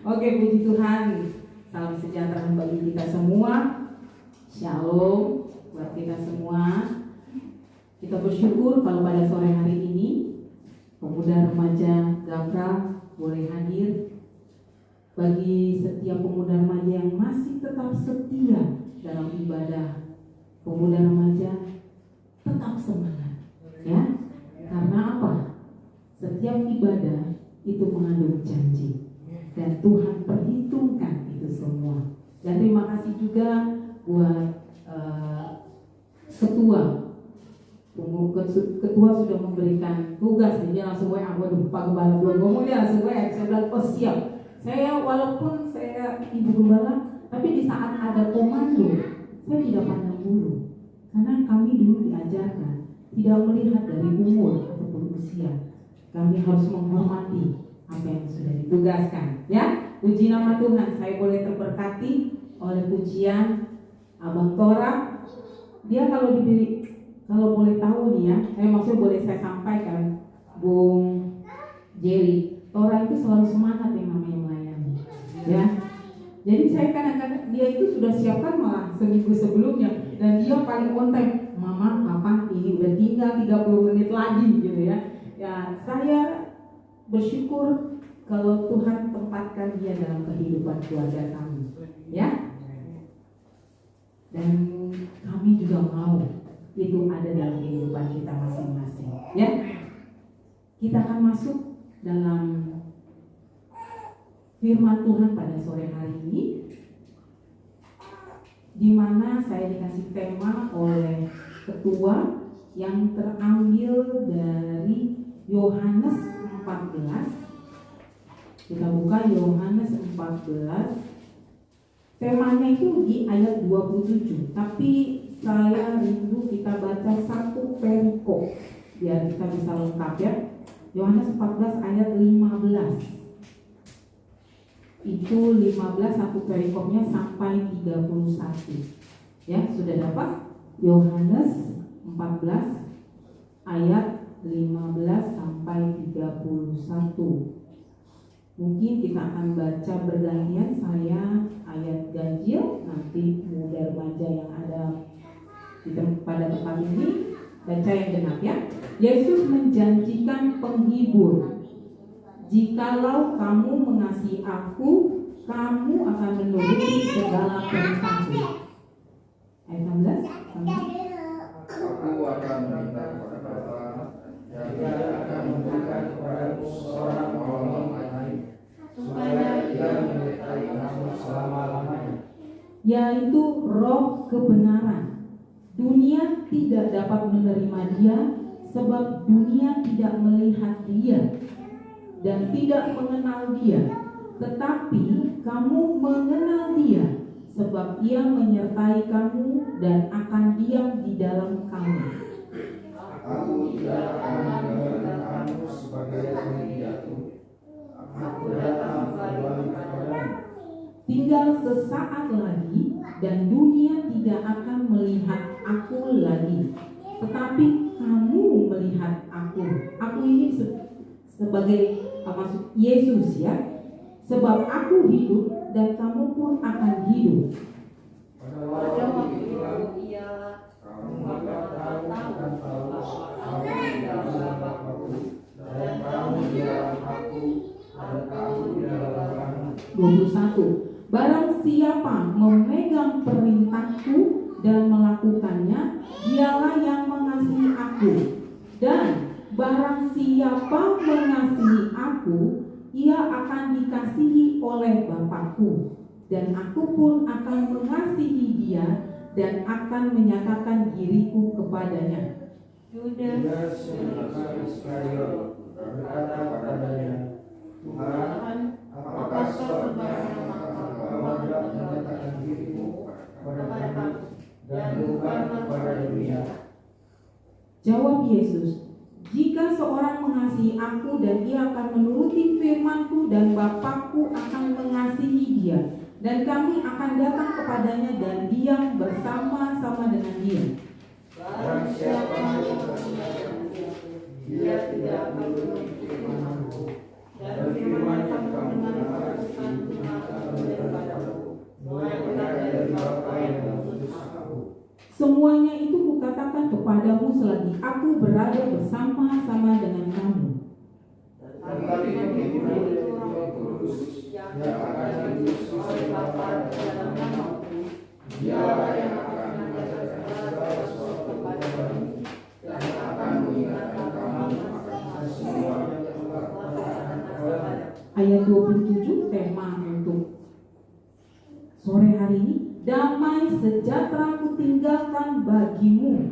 Oke, puji Tuhan. Salam sejahtera bagi kita semua. Shalom buat kita semua. Kita bersyukur kalau pada sore hari ini pemuda remaja Gapra boleh hadir. Bagi setiap pemuda remaja yang masih tetap setia dalam ibadah, pemuda remaja tetap semangat, ya. Karena apa? Setiap ibadah itu mengandung janji, dan Tuhan perhitungkan itu semua. Dan terima kasih juga buat ketua sudah memberikan tugas. Dia langsung WA, waduh Pak Gembala belum ngomong, dia langsung WA. Saya bilang, oh siap. Saya walaupun saya ibu gembala, tapi di saat ada komando saya tidak pandang bulu, karena kami dulu diajarkan tidak melihat dari umur ataupun usia. Kami harus menghormati apa yang sudah ditugaskan, ya. Puji nama Tuhan, saya boleh terberkati oleh pujian Abang Tora. Dia kalau boleh tahu nih ya, maksudnya boleh saya sampaikan, Bung Jerry, Tora itu selalu semangat yang namanya melayani, ya. Jadi saya kadang-kadang dia itu sudah siapkan malah seminggu sebelumnya, dan dia paling on time. Mama, papa, ini udah tinggal 30 menit lagi gitu ya. Ya, saya bersyukur kalau Tuhan tempatkan dia dalam kehidupan keluarga kami, ya. Dan kami juga mau itu ada dalam kehidupan kita masing-masing, ya. Kita akan masuk dalam firman Tuhan pada sore hari ini, di mana saya dikasih tema oleh ketua yang terambil dari Yohanes 14. Kita buka Yohanes 14. Temanya itu di ayat 27. Tapi saya rindu kita baca satu perikop biar kita bisa lengkap, ya. Yohanes 14 ayat 15. Itu 15 satu perikopnya sampai 31. Ya, sudah dapat? Yohanes 14 ayat 15 sampai 31. Mungkin kita akan baca bergantian, saya ayat ganjil, nanti pemuda remaja yang ada pada tempat ini baca yang genap, ya. Yesus menjanjikan penghibur. Jikalau kamu mengasihi aku, kamu akan menuruti segala perintahku. Ayat 16. Aku akan meminta kepada Bapa, dan Dia akan memberikan kepadamu seorang penolong lain, supaya Dia menyertai kamu selama-lamanya, yaitu Roh kebenaran. Dunia tidak dapat menerima Dia, sebab dunia tidak melihat Dia dan tidak mengenal Dia. Tetapi kamu mengenal Dia, sebab Ia menyertai kamu dan akan diam di dalam kamu. Aku tidak akan meninggalkan kamu sebagai penghianat. Aku datang kembali kepadamu. Tinggal sesaat lagi dan dunia tidak akan melihat aku lagi, tetapi kamu melihat aku. Aku ini sebagai maksud Yesus, ya. Sebab aku hidup dan kamu pun akan hidup. Pada waktu itu ialah kamu akan tahu kamu di dalam Bapa-Ku, dan kamu di dalam aku, dan kamu di dalam kamu. 21. Barang siapa memegang perintahku dan melakukannya, dialah yang mengasihi aku. Dan barang siapa mengasihi aku, ia akan dikasihi oleh Bapa-Ku, dan aku pun akan mengasihi dia dan akan menyatakan diriku kepadanya. Yudas Iskariot berkata kepadanya, Tuhan, apakah sebabnya engkau hendak menyatakan dirimu kepada kami dan bukan kepada dunia? Jawab Yesus, jika seorang mengasihi aku dan ia akan menuruti firman-Ku, dan Bapa-Ku akan mengasihi dia, dan kami akan datang kepadanya dan diam bersama-sama dengan dia. Barang siapa yang mengasihi dia tidak menuruti firman-Ku, dan firman yang kamu dengar bukan daripadaku, melainkan dari Bapa yang mengutus aku. Semuanya itu kukatakan kepadamu selagi aku berada bersama-sama dengan kamu. Tetapi penghiburan itu Roh Kudus yang akan diutus oleh Bapa dalam namaku, Dialah yang akan mengajarkan segala sesuatu kepadamu dan akan mengingatkan kamu akan semua yang telah kukatakan kepadamu. Ayat 27 tema untuk sore hari ini, damai sejahtera ku tinggalkan bagimu,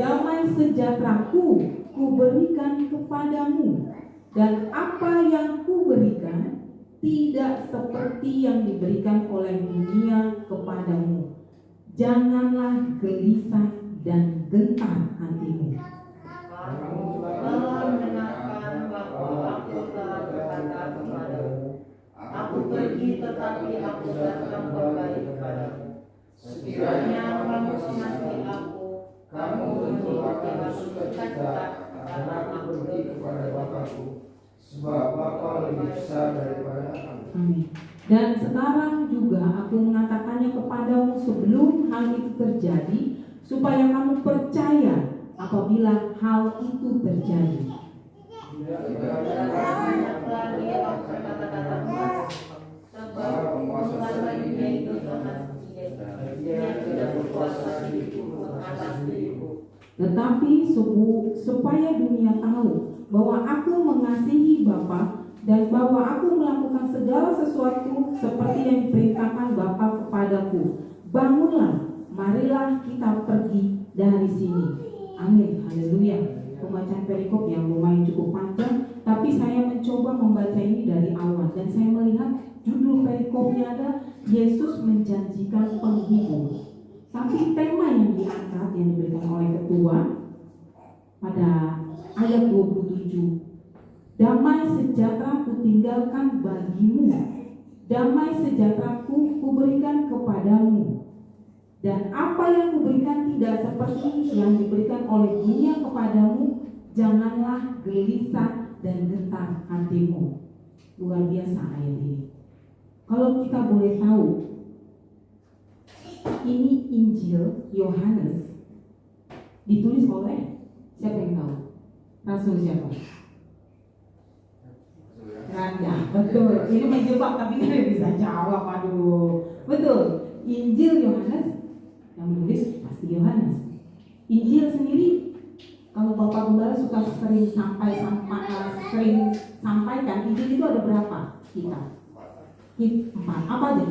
damai sejahteraku ku berikan kepadamu, dan apa yang ku berikan tidak seperti yang diberikan oleh dunia kepadamu. Janganlah gelisah dan gentar hatimu. Kamu telah mendengarkan bahwa aku telah berkata kepadamu, aku pergi tetapi aku datang kembali kepadamu. Sekiranya kamu mengasihi aku, kamu tentu akan bersukacita karena aku pergi kepada Bapa-Ku, sebab Bapa lebih besar daripada aku. Amin. Dan sekarang juga aku mengatakannya kepadamu sebelum hal itu terjadi, supaya kamu percaya apabila hal itu terjadi. Banyak lagi aku berkata-kata sebab Tuhan baginya itu Tuhan dia tidak berkuasa diriku atas diriku. Tetapi supaya dunia tahu bahwa aku mengasihi Bapa dan bahwa aku melakukan segala sesuatu seperti yang diperintahkan Bapa kepadaku. Bangunlah, marilah kita pergi dari sini. Amin, haleluya. Pembacaan perikop yang lumayan cukup panjang, tapi saya mencoba membaca ini dari awal dan saya melihat judul perikopnya ada Yesus menjanjikan penghibur. Tapi tema yang diangkat yang diberikan oleh ketua pada ayat 27, damai sejahtera ku tinggalkan bagimu, damai sejahtera ku berikan kepadamu, dan apa yang kuberikan tidak seperti yang diberikan oleh dunia kepadamu. Janganlah gelisah dan gentar hatimu. Luar biasa ayat ini. Kalau kita boleh tahu, ini Injil Yohanes ditulis oleh siapa yang tahu? Rasul siapa? Raja, betul. Ini menjebak tapi nggak bisa jawab. Aduh, betul. Injil Yohanes yang menulis pasti Yohanes. Injil sendiri, kalau Bapak Gembala suka sering sampaikan, Injil itu ada berapa kita? 4. Apa aja?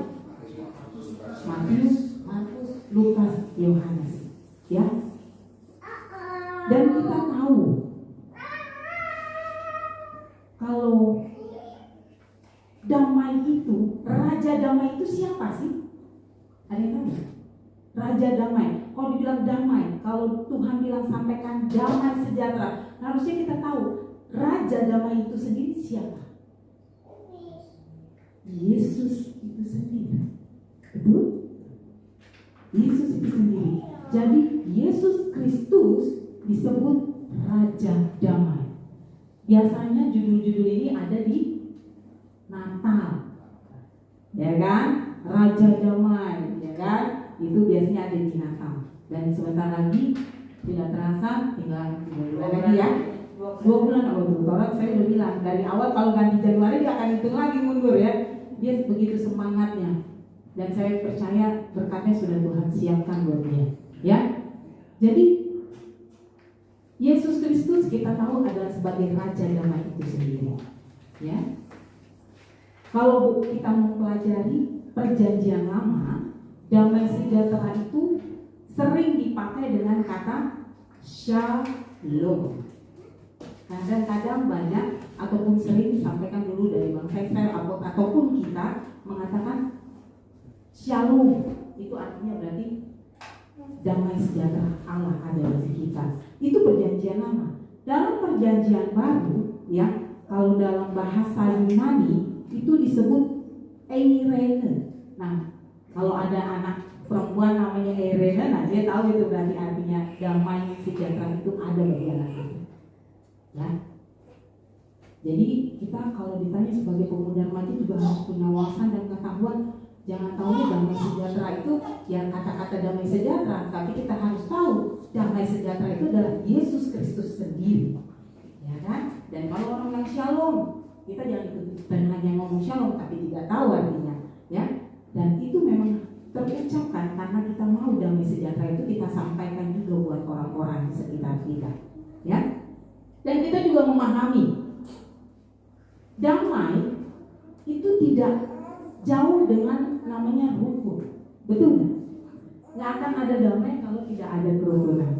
Matius, Markus, Lukas, Yohanes. Ya. Dan kita tahu kalau damai itu, Raja Damai itu siapa sih? Ada yang tahu? Raja Damai. Kalau dibilang damai, kalau Tuhan bilang sampaikan damai sejahtera, harusnya kita tahu Raja Damai itu sendiri siapa? Yesus itu sendiri. Betul? Yesus itu sendiri. Jadi Yesus Kristus disebut Raja Damai. Biasanya judul-judul ini ada di Natal, ya kan? Raja Damai, ya kan? Itu biasanya ada di Natal. Dan sebentar lagi tidak terasa tinggal 2 bulan lagi ya. 2 bulan orang saya udah bilang dari awal kalau ganti Januari dia akan hitung lagi mundur ya. Dia begitu semangatnya. Dan saya percaya berkatnya sudah Tuhan siapkan buat dia. Ya. Jadi Yesus Kristus kita tahu adalah sebagai Raja Damai itu sendiri. Ya. Kalau kita mempelajari Perjanjian Lama, damai sejahtera itu sering dipakai dengan kata Shalom. Kadang-kadang banyak ataupun sering disampaikan dulu dari bangsa Israel ataupun kita mengatakan Shalom. Itu artinya berarti damai sejahtera Allah ada di kita. Itu Perjanjian Lama. Dalam Perjanjian Baru, ya, kalau dalam bahasa Yunani itu disebut Eirene. Nah, kalau ada anak perempuan namanya Eirene, nah dia tahu itu berarti artinya damai sejahtera itu ada bagi anak itu. Ya. Jadi kita kalau ditanya sebagai pemuda remaja juga harus punya wawasan dan ketahuan. Jangan tahunya damai sejahtera itu ya kata-kata damai sejahtera, tapi kita harus tahu damai sejahtera itu adalah Yesus Kristus sendiri, ya kan? Dan kalau orang yang shalom, kita jangan ikut lagi yang ngomong shalom tapi tidak tahu artinya, ya. Dan itu memang terucapkan karena kita mau damai sejahtera itu kita sampaikan juga buat orang-orang di sekitar kita, ya. Dan kita juga memahami damai itu tidak jauh dengan namanya rukun, betul nggak? Nggak akan ada damai kalau tidak ada kerukunan.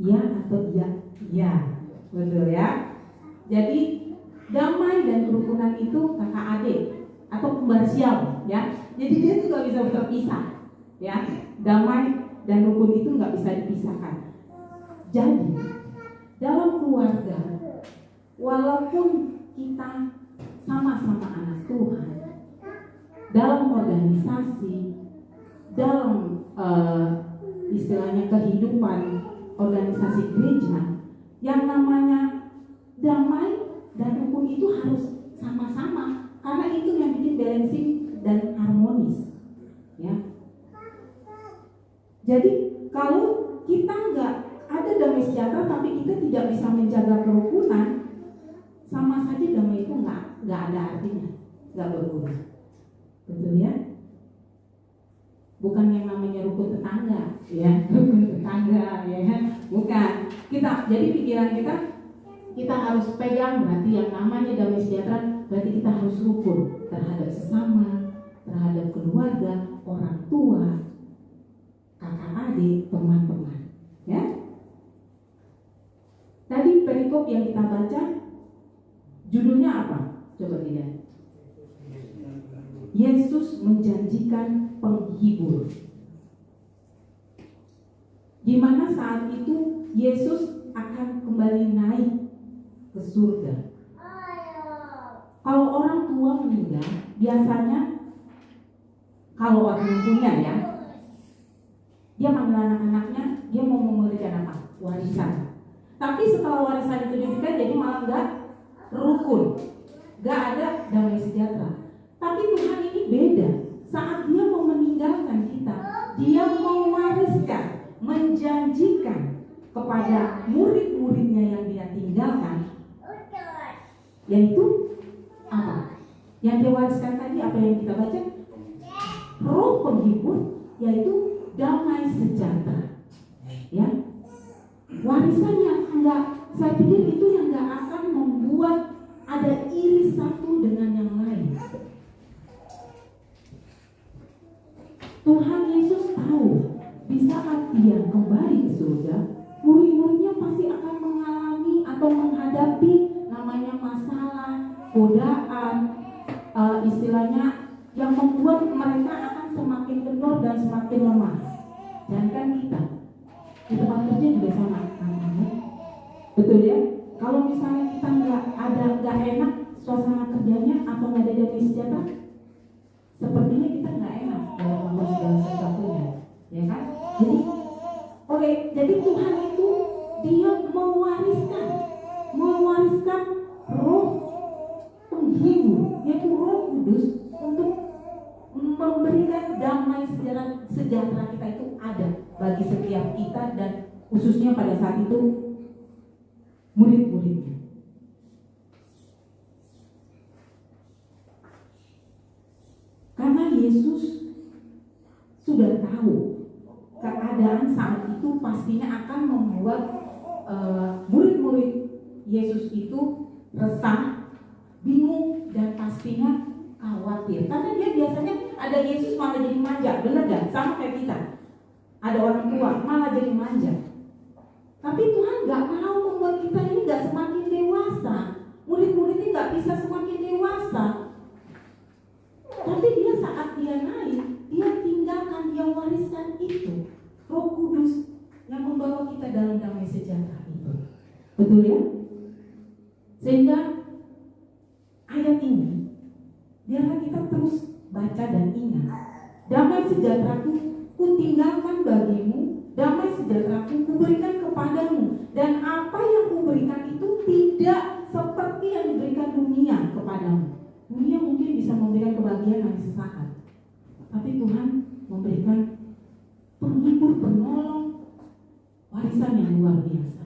Iya atau iya? Iya, betul ya. Jadi damai dan kerukunan itu kakak adik atau kembar siam, ya. Jadi dia tuh nggak bisa terpisah, ya. Damai dan rukun itu nggak bisa dipisahkan. Jadi dalam keluarga, walaupun kita sama-sama anak Tuhan, dalam organisasi, dalam istilahnya kehidupan organisasi gereja, yang namanya damai dan rukun itu harus sama-sama, karena itu yang bikin balancing dan harmonis, ya. Jadi kalau kita nggak ada damai sejahtera tapi kita tidak bisa menjaga kerukunan, sama saja damai itu nggak ada artinya, nggak berguna, betul ya? Bukan yang namanya rukun tetangga, ya, rukun tetangga, ya, bukan. Jadi pikiran kita harus pegang, berarti yang namanya damai sejahtera, berarti kita harus rukun terhadap sesama, terhadap keluarga, orang tua, kakak adik, teman-teman, ya. Tadi perikop yang kita baca judulnya apa? Coba lihat. Yesus menjanjikan penghibur. Di mana saat itu Yesus akan kembali naik ke surga. Kalau orang tua meninggal, biasanya kalau orang punya ya, dia panggil anak-anaknya, dia mau memberikan apa? Warisan. Tapi setelah warisan itu diberikan, jadi malah enggak rukun, gak ada damai sejahtera. Tapi Tuhan ini beda. Saat dia mau meninggalkan kita, dia mewariskan, menjanjikan kepada murid-muridnya yang dia tinggalkan, yaitu apa? Yang dia wariskan tadi apa yang kita baca? Roh penghibur, yaitu damai sejahtera, ya. Warisan yang enggak, saya pikir itu yang enggak akan membuat ada iri satu dengan yang lain. Tuhan Yesus tahu di saat dia kembali ke surga, murid-muridnya pasti akan mengalami atau menghadapi namanya masalah, godaan, istilahnya yang membuat mereka akan semakin kendor dan semakin lemah. Dan kan kita di tempat kerja juga sama, betul ya? Kalau misalnya kita nggak enak suasana kerjanya atau nggak ada damai sejahtera, sepertinya kita nggak enak dalam membuat segala sesuatunya, ya kan? Jadi Tuhan itu dia mewariskan roh penghibur, yaitu Roh Kudus, untuk memberikan damai sejahtera kita itu ada bagi setiap kita dan khususnya pada saat itu murid-muridnya. Karena Yesus sudah tahu keadaan saat itu pastinya akan membuat murid-murid Yesus itu resah, bingung, dan pastinya khawatir. Karena dia biasanya ada Yesus malah jadi manja, benar gak? Sama kayak kita. Ada orang tua malah jadi manja. Tapi Tuhan gak mau membuat kita ini gak semakin dewasa. Murid-murid ini gak bisa semakin dewasa. Tapi dia saat dia naik, dia tinggalkan, dia wariskan itu, Roh Kudus yang membawa kita dalam damai sejahtera itu. Betul ya? Sehingga ayat ini biarlah kita terus baca dan ingat. Damai sejahteraku kutinggalkan bagimu, damai sejahteraku kuberikan kepadamu, dan apa yang kuberikan itu tidak seperti tapi Tuhan memberikan penghibur, penolong, warisan yang luar biasa.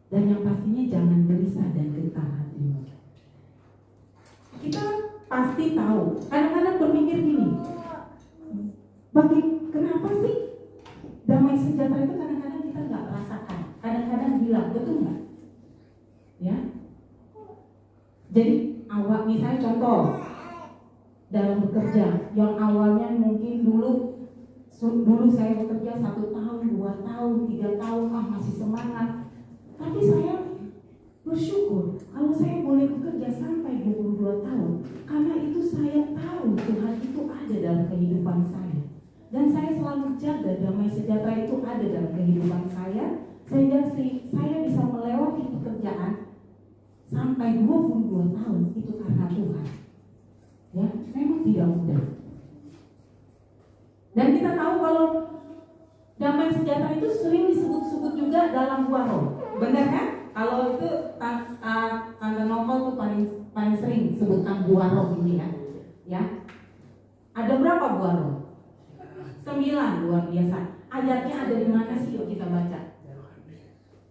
Dan yang pastinya jangan gelisah dan gentar hatimu. Kita pasti tahu, kadang-kadang berpikir gini, kenapa sih damai sejahtera itu kadang-kadang kita nggak rasakan, kadang-kadang hilang, betul nggak? Ya. Jadi awal, misalnya contoh dalam bekerja, yang awalnya mungkin dulu saya bekerja 1 tahun, 2 tahun, 3 tahun, masih semangat. Tapi saya bersyukur kalau saya boleh bekerja sampai 22 tahun, karena itu saya tahu Tuhan itu ada dalam kehidupan saya. Dan saya selalu jaga damai sejahtera itu ada dalam kehidupan saya, sehingga saya bisa melewati pekerjaan sampai 22 tahun itu karena Tuhan. Ya, memang tidak mudah. Dan kita tahu kalau damai sejahtera itu sering disebut-sebut juga dalam buah roh. Benar kan? Kalau itu Tante Novel tuh paling sering sebutkan buah roh ini ya. Ya. Ada berapa buah roh? 9, luar biasa. Ayatnya ada di mana sih? Yuk kita baca.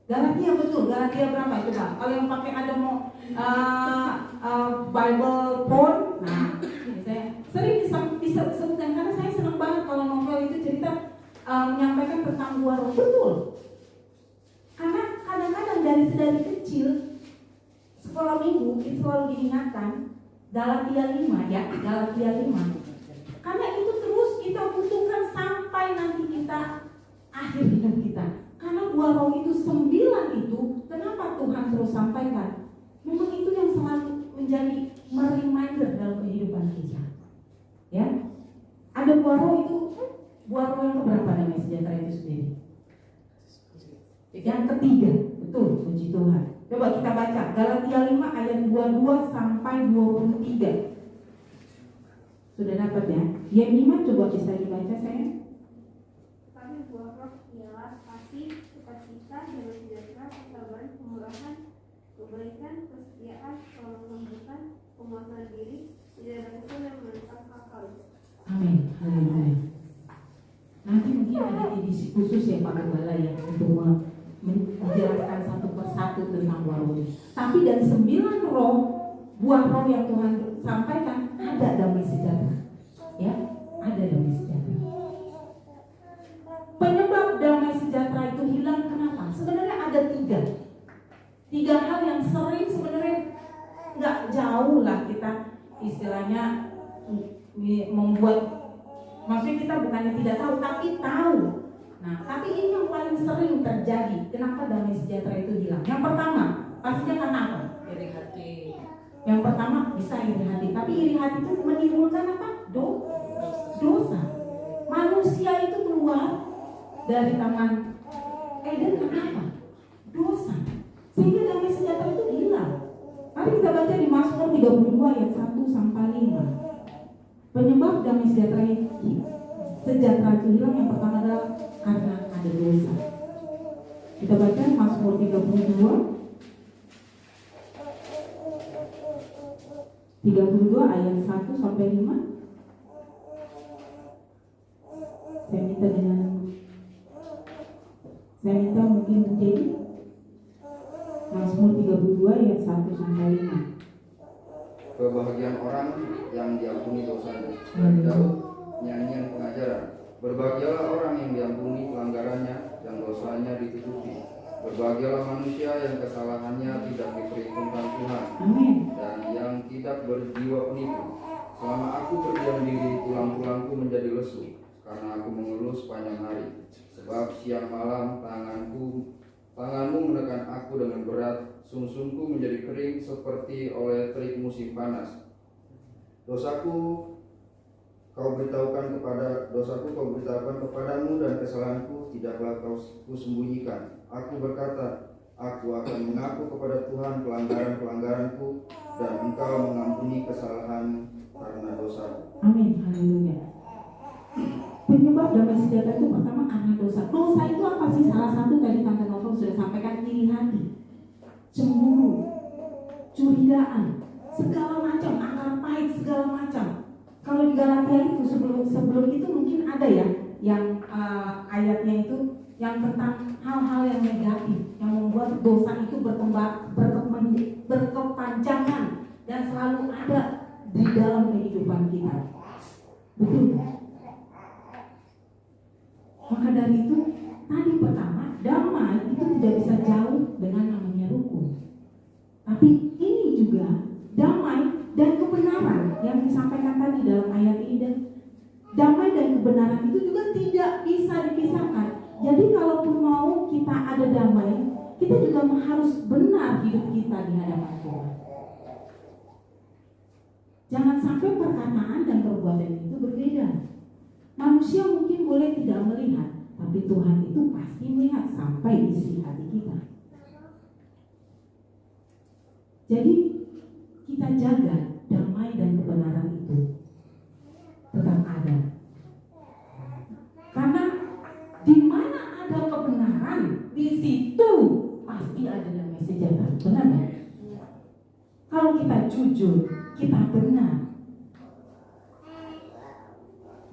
Galatia, betul. Galatia berapa? Coba. Kalau yang pakai ada mau Bible phone, nah saya sering disebutkan karena saya senang banget kalau novel itu cerita menyampaikan tentang buah roh. Betul. Karena kadang-kadang dari kecil sekolah minggu itu selalu diingatkan Galatia 5 ya, Galatia 5. Karena itu terus kita butuhkan sampai nanti kita akhir hidup kita. Karena buah roh itu 9 itu, kenapa Tuhan terus sampaikan? Memang itu yang selalu menjadi reminder dalam kehidupan kita. Ya, ada buah roh itu, buah roh yang keberapa damai sejahtera itu sendiri? Yang ketiga, betul, puji Tuhan. Coba kita baca Galatia 5 ayat 22 sampai 23. Sudah dapat ya? Yang 5 coba bisa dibaca saya. Tapi buah roh ialah kasih, sukacita, damai sejahtera, kesabaran, kemurahan, kebaikan, kesetiaan, kelembutan, penguasaan diri, tidak ada kesal yang menentang akal. Amin. Haleluya. Nanti mungkin ada edisi khusus ya Pak Gembala ya untuk menjelaskan satu persatu tentang buah roh. Tapi dari 9 roh, buah roh yang Tuhan sampaikan ada damai sejahtera. Ya, ada damai sejahtera. Penyebab damai sejahtera itu hilang kenapa? Sebenarnya ada 3 hal yang sering sebenarnya nggak jauh lah kita istilahnya membuat, maksudnya kita bukannya tidak tahu tapi tahu. Nah, tapi ini yang paling sering terjadi. Kenapa damai sejahtera itu hilang? Yang pertama, pastinya karena apa? Iri hati. Yang pertama bisa iri hati, tapi iri hati itu menimbulkan apa? Dosa. Manusia itu keluar dari taman Eden karena apa? Dosa. Sehingga damai sejahtera itu hilang. Mari kita baca di Mazmur 32 ayat 1 sampai 5. Penyebab damai sejahtera itu hilang yang pertama adalah karena ada dosa. Kita baca Mazmur 32 ayat 1 sampai 5. Saya minta mungkin menjadi Mazmur 32 ayat 1 sampai 5. Kebahagiaan orang yang diampuni dosanya. Dari Daud, nyanyian pengajaran. Berbahagialah orang yang diampuni pelanggarannya, yang dosanya ditutupi. Berbahagialah manusia yang kesalahannya tidak diperhitungkan Tuhan. Amin. Dan yang tidak berjiwa penipu. Selama aku berdiam diri, tulang-tulangku menjadi lesu, karena aku mengeluh sepanjang hari. Sebab siang malam tanganmu menekan aku dengan berat, sungsungku menjadi kering seperti oleh terik musim panas. Dosaku kau beritahukan kepadamu, dan kesalahanku tidaklah kau sembunyikan. Aku berkata, aku akan mengaku kepada Tuhan pelanggaran-pelanggaranku, dan Engkau mengampuni kesalahan karena dosaku. Amin. Haleluya. Penyebab damai sejahtera itu pertama karena dosa. Dosa itu apa sih? Salah satu tadi Tante Novel sudah sampaikan, iri hati, cemburu, curigaan, segala macam, akal pahit, segala macam. Kalau di Galatia Galatia itu sebelum itu mungkin ada ya yang ayatnya itu yang tentang hal-hal yang negatif yang membuat dosa itu berkepanjangan dan selalu ada di dalam kehidupan kita. Betul. Maka dari itu tadi pertama, damai itu tidak bisa jauh dengan namanya rukun. Tapi ini juga damai dan kebenaran yang disampaikan tadi dalam ayat ini, dan damai dan kebenaran itu juga tidak bisa dipisahkan. Jadi kalaupun mau kita ada damai, kita juga harus benar hidup kita di hadapan Tuhan. Jangan sampai perkataan dan perbuatan itu berbeda. Manusia mungkin boleh tidak melihat, tapi Tuhan itu pasti melihat sampai isi hati kita. Jadi kita jaga damai dan kebenaran itu tetap ada. Karena di mana ada kebenaran, di situ pasti ada damai sejahtera. Benar ya? Kalau kita jujur, kita benar,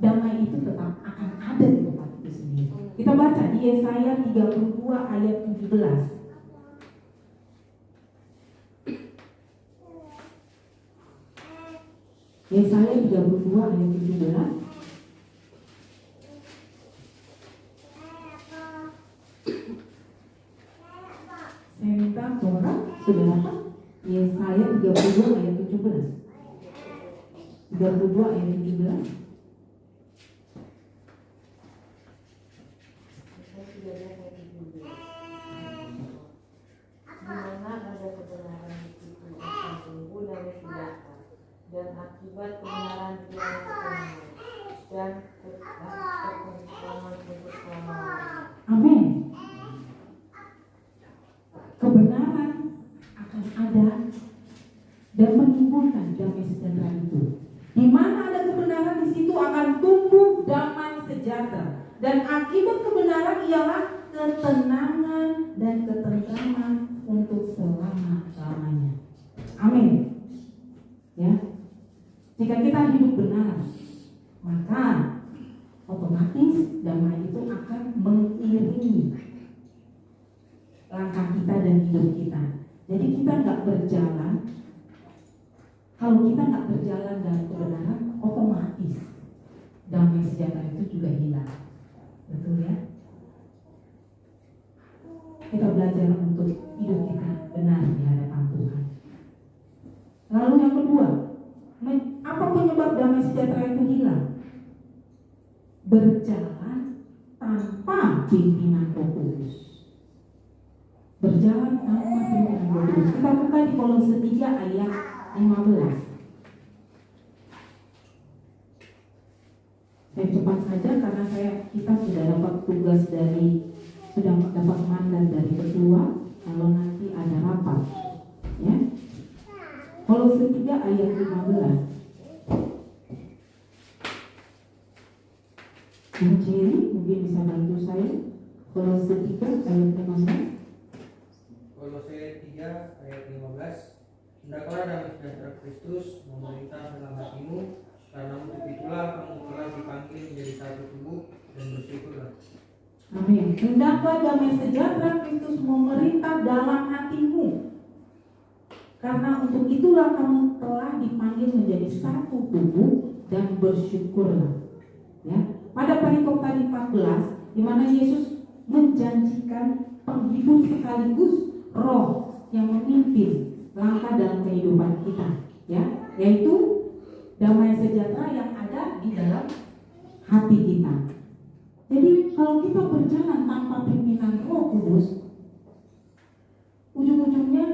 damai itu tetap akan ada di tempat itu sendiri. Kita baca di Yesaya 32 ayat 17. Yesaya 32 ayat 17. Saya minta orang sudah dapat Yesaya 32 ayat 17. 32 ayat 17. Dimana ada kebenaran di situ akan tumbuh damai sejahtera, dan akibat kebenaran dia ketemu dan ketentraman untuk selama-lamanya. Amin. Kebenaran akan ada dan menimbulkan damai sejahtera itu. Di mana ada kebenaran, di situ akan tumbuh damai sejahtera. Dan akibat kebenaran ialah ketenangan dan ketentraman untuk selama-lamanya. Amin. Ya. Jika kita hidup benar, maka otomatis damai itu akan mengiringi langkah kita dan hidup kita. Jadi kita nggak berjalan. Kalau kita nggak berjalan dalam kebenaran, otomatis damai sejahtera itu juga hilang. Betul ya? Kita belajar untuk hidup kita benar di hadapan Tuhan. Lalu yang kedua, apa penyebab damai sejahtera itu hilang? Berjalan tanpa pimpinan Roh Kudus. Berjalan tanpa pimpinan Roh Kudus. Kita buka di Kolose 3 ayat 15. Saya cepat saja karena kita sudah dapat tugas sudah dapat mandat dari ketua kalau nanti ada rapat, ya. Kolose 3 ayat 15. Yang kiri mungkin bisa bantu saya. Kolose 3 ayat 15. Kolose 3 ayat 15. Hendaklah damai sejahtera Kristus memerintah dalam hatimu, karena untuk itulah kamu telah dipanggil menjadi satu tubuh, dan bersyukurlah. Amin. Hendaklah damai sejahtera Kristus memerintah dalam hatimu, karena untuk itulah kamu telah dipanggil menjadi satu tubuh, dan bersyukurlah. Ya. Pada perikop tadi 14, di mana Yesus menjanjikan penghibur sekaligus Roh yang memimpin langkah dalam kehidupan kita, ya, yaitu damai sejahtera yang ada di dalam hati kita. Jadi kalau kita berjalan tanpa pimpinan Roh Kudus, ujung-ujungnya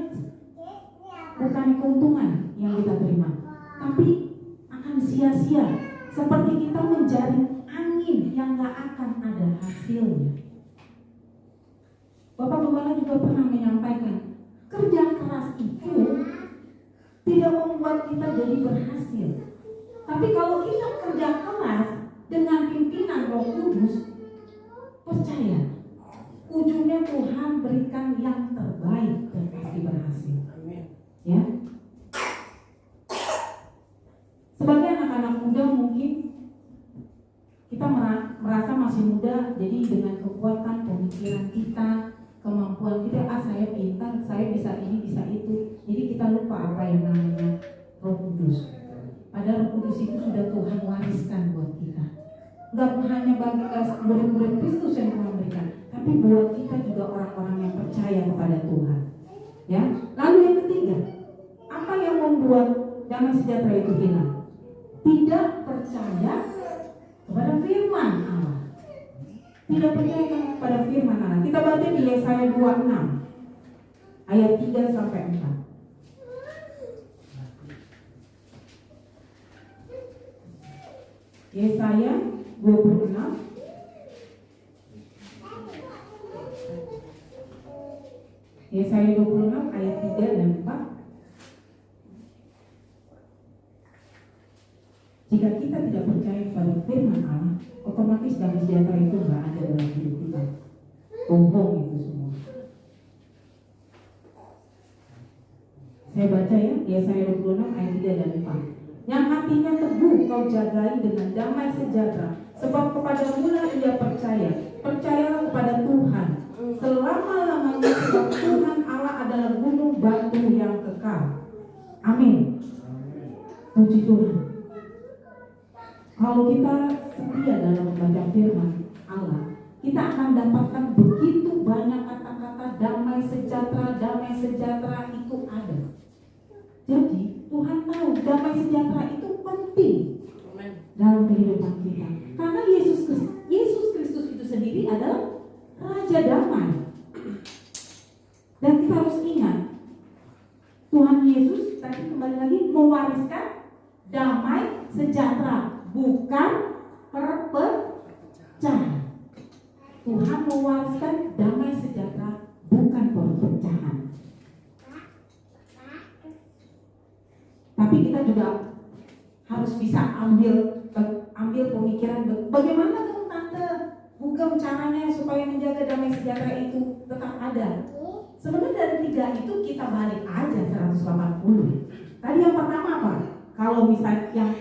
bukan keuntungan yang kita terima, tapi akan sia-sia, seperti kita menjaring angin yang gak akan ada hasilnya. Bapak Gembala juga pernah menyampaikan, kerja keras itu tidak membuat kita jadi berhasil. Tapi kalau kita kerja keras dengan pimpinan Roh Kudus, percaya ujungnya Tuhan berikan yang terbaik dan pasti berhasil. Ya. Sebagai anak-anak muda mungkin masih muda, jadi dengan kekuatan pemikiran kita, kemampuan kita, saya pintar, saya bisa ini, bisa itu. Jadi kita lupa apa yang namanya Roh Kudus. Padahal Roh Kudus itu sudah Tuhan wariskan buat kita. Gak hanya bagi murid-murid Kristus yang Tuhan berikan, tapi buat kita juga orang-orang yang percaya kepada Tuhan. Ya. Lalu yang ketiga, apa yang membuat damai sejahtera itu hilang? Tidak percaya kepada firman Allah. Tidak percaya kepada firman Allah. Kita baca di Yesaya 26 ayat 3 sampai 4. Yesaya 26 Yesaya 26 ayat 3 dan 4. Jika kita tidak percaya pada firman Allah, otomatis damai sejahtera itu nggak ada dalam hidup kita. Bohong itu semua. Saya baca ya, Yesaya 26 ayat 3 dan 4. Yang hatinya teguh kau jagai dengan damai sejahtera, sebab kepadamu lah ia percaya. Percayalah kepada Tuhan selama-lamanya, sebab Tuhan Allah adalah gunung batu yang kekal. Amin. Puji Tuhan. Kalau kita setia dalam membaca firman Allah, kita akan dapatkan begitu banyak kata-kata damai sejahtera itu ada. Jadi Tuhan tahu damai sejahtera itu penting dalam kehidupan kita. Karena Yesus Kristus itu sendiri adalah Raja Damai. Dan kita harus ingat, Tuhan Yesus tadi kembali lagi mewariskan damai sejahtera, bukan perpecahan. Tuhan mewariskan damai sejahtera, bukan perpecahan. Tapi kita juga harus bisa ambil pemikiran, bagaimana dong Tante Bugam caranya supaya menjaga damai sejahtera itu tetap ada. Sebenarnya dari 3 itu kita balik aja 180. Tadi yang pertama apa? Kalau misalnya yang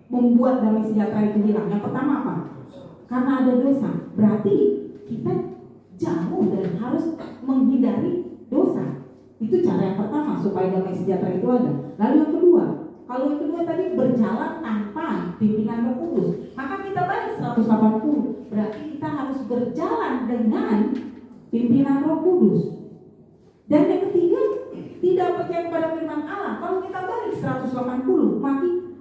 membuat damai sejahtera itu hilang, yang pertama apa? Karena ada dosa. Berarti kita jauh dan harus menghindari dosa. Itu cara yang pertama supaya damai sejahtera itu ada. Lalu yang kedua, kalau yang kedua tadi berjalan tanpa pimpinan Roh Kudus, maka kita balik 180. Berarti kita harus berjalan dengan pimpinan Roh Kudus. Dan yang ketiga, tidak percaya kepada firman Allah. Kalau kita balik 180,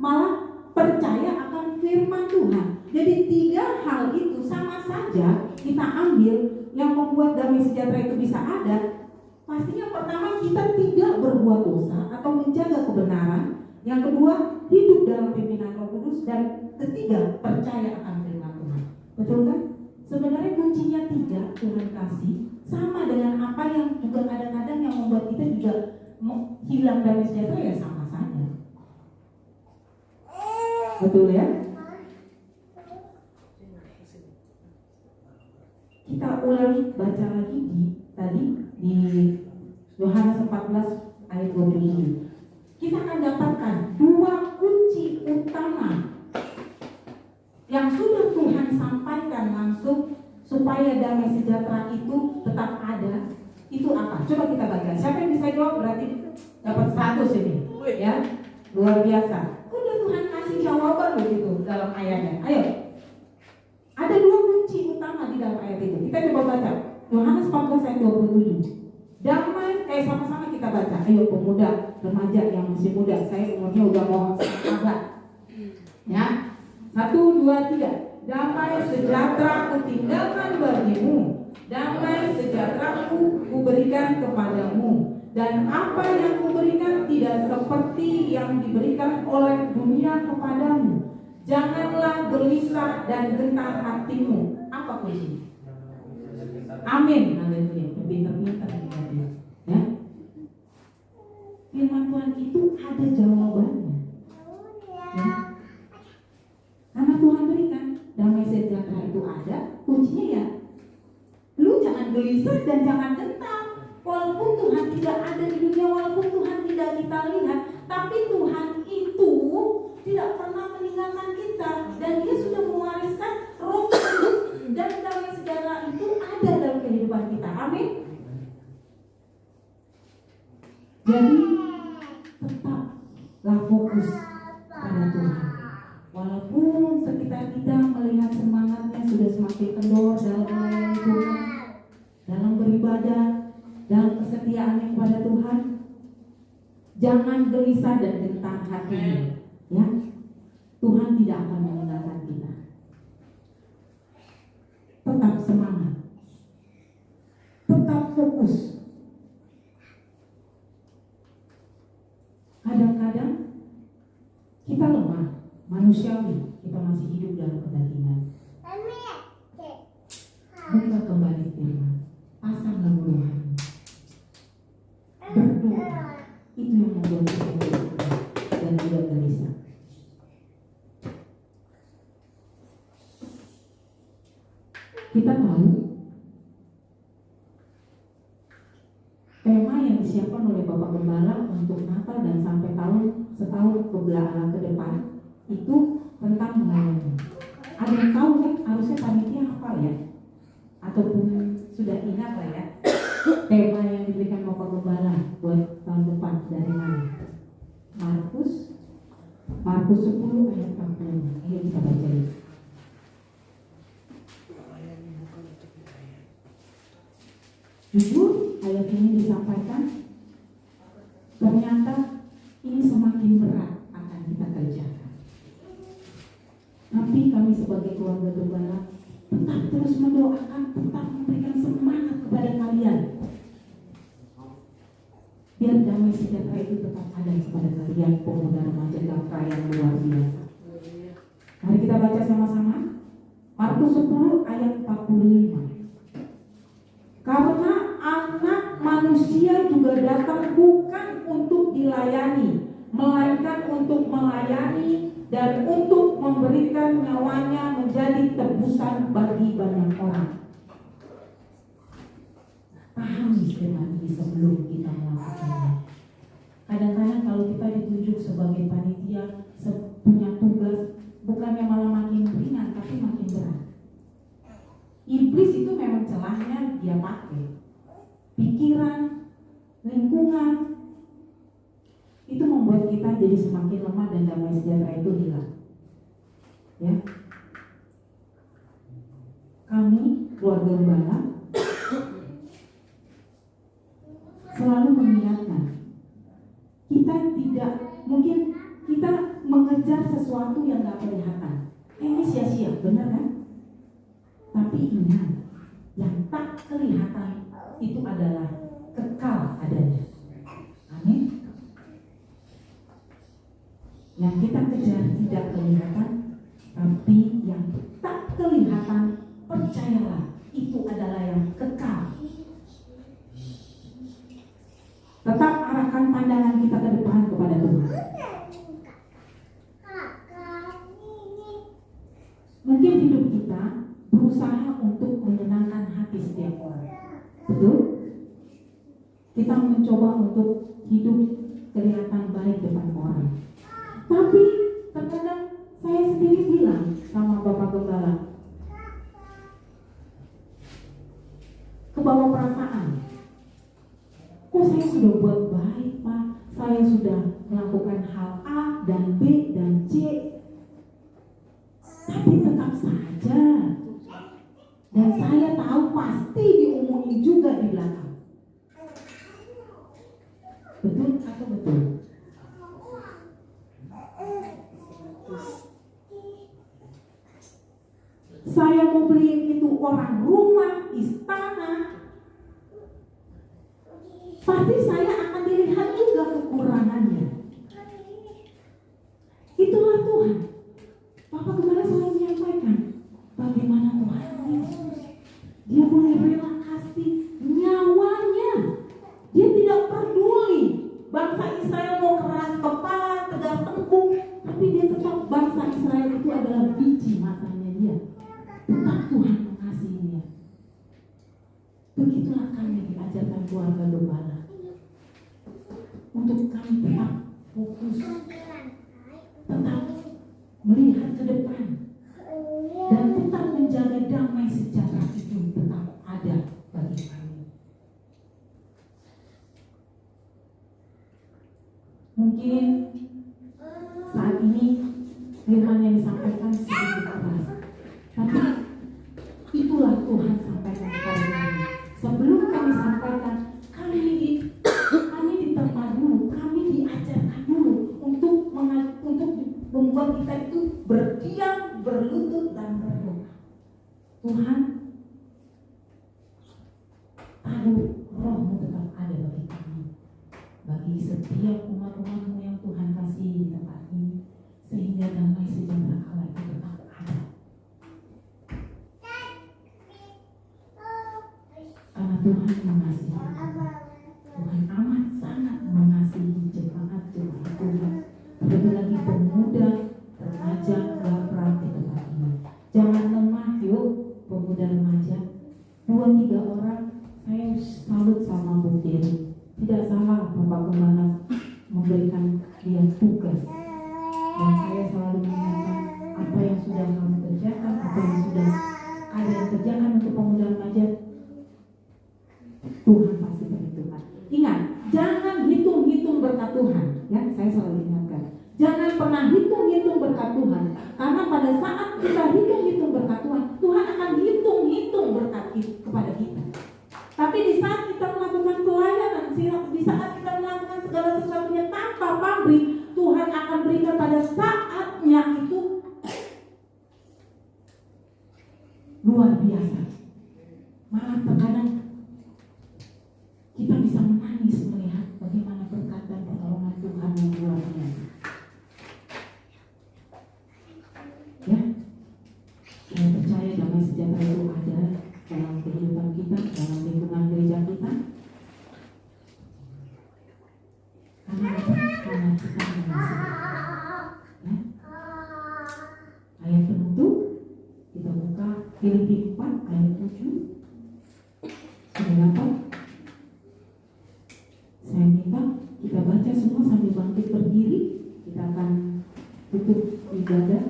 malah percaya akan firman Tuhan. Jadi 3 hal itu sama saja kita ambil yang membuat damai sejahtera itu bisa ada. Pastinya pertama, kita tidak berbuat dosa atau menjaga kebenaran. Yang kedua, hidup dalam pimpinan Roh Kudus. Dan ketiga, percaya akan firman Tuhan. Betul kan? Sebenarnya kuncinya 3 Tuhan kasih, sama dengan apa yang juga kadang-kadang yang membuat kita juga hilang damai sejahtera, ya sama saja. Betul ya? Kita ulangi, baca lagi di Yohanes 14 ayat 27. Kita akan dapatkan 2 kunci utama yang sudah Tuhan sampaikan langsung supaya damai sejahtera itu tetap ada. Itu apa? Coba kita baca. Siapa yang bisa jawab berarti dapat 100 ini. Ya, luar biasa. Udah Tuhan kasih jawaban begitu dalam ayatnya. Ayo. Ada 2 kunci utama di dalam ayat itu. Kita coba baca. Yohanes 14 ayat 27. Damai, sama-sama kita baca. Ayo pemuda, remaja yang masih muda. Saya umurnya udah mau abad. Ya. 1, 2, 3. Damai sejahtera kutinggalkan bagimu, damai sejahtera kuberikan kepadamu. Dan apa yang kuberikan tidak seperti yang diberikan oleh dunia kepadamu. Janganlah gelisah dan gentar hatimu. Apa kunci? Amin. Haleluya. Pintar-pintar ya. Firman Tuhan itu ada jawabannya. Ya. Karena Tuhan berikan damai sejahtera itu ada, kuncinya ya lu jangan gelisah dan jangan gentar. Walaupun Tuhan tidak ada di dunia, walaupun Tuhan tidak kita lihat, tapi Tuhan itu tidak pernah meninggalkan kita. Dan Dia sudah mewariskan Roh Kudus Jadi tetaplah fokus pada Tuhan. Walaupun sekitar kita melihat semangatnya sudah semakin kendor dalam melayani Tuhan, dalam beribadah, dalam kesetiaannya kepada Tuhan, jangan gelisah dan gentar hatinya, ya. Tuhan tidak akan meninggalkan kita. Tetap semangat, tetap fokus. Kadang-kadang kita lemah, manusiawi, kita masih hidup dalam kedagingan. Buka kembali firman, pasang lagu rohani, berdoa. Itu yang membuat kita berdoa dan tidak gelisah. Kita tahu tema yang disiapkan oleh Bapak Gembala untuk Natal dan sampai setahun ke depan itu tentang melayani. Ada yang tahu kan harusnya panitia apa ya? Ataupun sudah ingat lah ya tema yang diberikan Bapak Gembala buat tahun depan dari mana? Markus 10 ayat 40. Ayo kita baca itu. Jujur ayat ini disampaikan, ternyata ini semakin berat akan kita kerjakan. Tapi kami sebagai keluarga Gembala tetap terus mendoakan, tetap memberikan semangat kepada kalian. Biar damai sejahtera itu tetap ada kepada kalian, pemuda remaja Gapra yang luar biasa. Mari kita baca sama-sama Markus 10 ayat 45. Karena anak manusia juga datang bukan untuk dilayani, melainkan untuk melayani dan untuk memberikan nyawanya menjadi tebusan bagi banyak orang. Pahami firman ini sebelum kita melakukannya. Kadang-kadang kalau kita ditunjuk sebagai panitia, punya tugas, bukannya malah makin ringan, tapi makin berat. Iblis itu memang celahnya dia pakai. Pikiran, lingkungan, itu membuat kita jadi semakin lemah dan damai sejahtera itu hilang. Ya, kami keluarga Gembala selalu mengingatkan, kita tidak mungkin kita mengejar sesuatu yang gak kelihatan. Ini sia-sia, benar kan? Tapi ingat, yang tak kelihatan itu adalah kekal adanya. Amin. Yang kita kejar tidak kelihatan, tapi yang tak kelihatan, percayalah, itu adalah yang kekal. Tetap arahkan pandangan kita ke depan kepada Tuhan. Mungkin hidup kita berusaha untuk menyenangkan hati setiap orang. Betul? Kita mencoba untuk hidup kelihatan baik depan orang. Tapi terkadang saya sendiri bilang sama Bapak Gembala, kebawa perasaan. Kok saya sudah buat baik, Pak? Saya sudah melakukan hal A dan B dan C, tapi tetap saja. Dan saya tahu pasti diomongin juga di belakang. Betul atau betul? Saya mau beliin itu orang rumah, istana, pasti saya akan dilihat juga kekurangannya. Itulah Tuhan. Bapak Gembala selalu menyampaikan bagaimana Tuhan Yesus, dia boleh rela kasih nyawanya. Dia tidak peduli bangsa Israel mau keras kepala, tegar tengkuk, tapi dia tetap, bangsa Israel itu adalah biji matanya dia. Tetap Tuhan mengasihinya. Begitulah kami diajarkan keluarga Gembala, untuk kami tetap fokus, tetap melihat ke depan, dan tetap menjaga damai sejahtera itu tetap ada bagi kami. firman yang disampaikan sedikit keras, tapi itulah Tuhan sampaikan kepada kami. Sebelum kami sampaikan, kami diterpa dulu, kami diajarkan dulu untuk membuat kita itu berdiam, berlutut dan berdoa. Tuhan, taruh Roh-Mu tetap ada bagi kami, bagi setiap umat-umat-Mu yang Tuhan kasihi di tempat ini, sehingga damai sejahtera Allah itu tetap ada. Karena Tuhan mengasihi kita. Tuhan amat sangat mengasihi jemaat-jemaat Tuhan. Terlebih lagi pemuda, remaja, gapra di tempat ini. Jangan lemah yuk pemuda remaja. 2-3 orang, saya salut sama Bu Dewi. Tidak salah Bapak Gembala memberikan dia tugas. Dan saya selalu mengingatkan apa yang sudah kamu kerjakan, apa yang sudah kalian kerjakan untuk pemuda remaja, Tuhan pasti perhitungkan. Ingat, jangan hitung-hitung berkat Tuhan. Ya, saya selalu ingatkan. Jangan pernah hitung-hitung berkat Tuhan. Karena pada saat kita hitung-hitung berkat Tuhan, Tuhan akan hitung-hitung berkat kepada kita. Tapi di saat kita melakukan pelayanan, di saat kita melakukan segala sesuatunya tanpa pamrih, Tuhan akan berikan pada saatnya itu luar biasa. Malah terkadang kita bisa menangis melihat bagaimana berkat dan pertolongan Tuhan yang luar biasa. Ya, saya percaya damai sejahtera itu ada dalam kehidupan kita, dalam lingkungan gereja kita. Karena kita mengasihi. Ya. Ayat penutup kita buka Filipi 4 ayat 7. Sudah dapat? Saya minta kita baca semua sambil bangkit berdiri. Kita akan tutup ibadah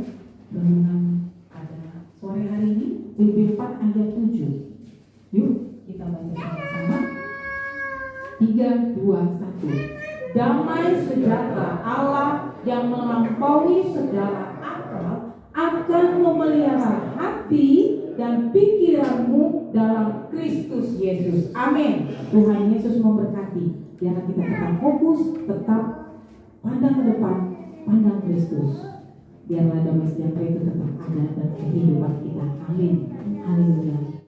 dengan pada sore hari ini Filipi 4 ayat 7. Yuk kita baca sama-sama. 3, 2, 1. Damai sejahtera Allah yang melampaui segala akal akan memelihara hati dan pikiranmu dalam Kristus Yesus. Amin. Tuhan Yesus memberkati. Biarlah kita tetap fokus, tetap pandang ke depan, pandang Kristus. Biarlah damai sejahtera itu tetap ada dalam kehidupan kita. Amin. Haleluya.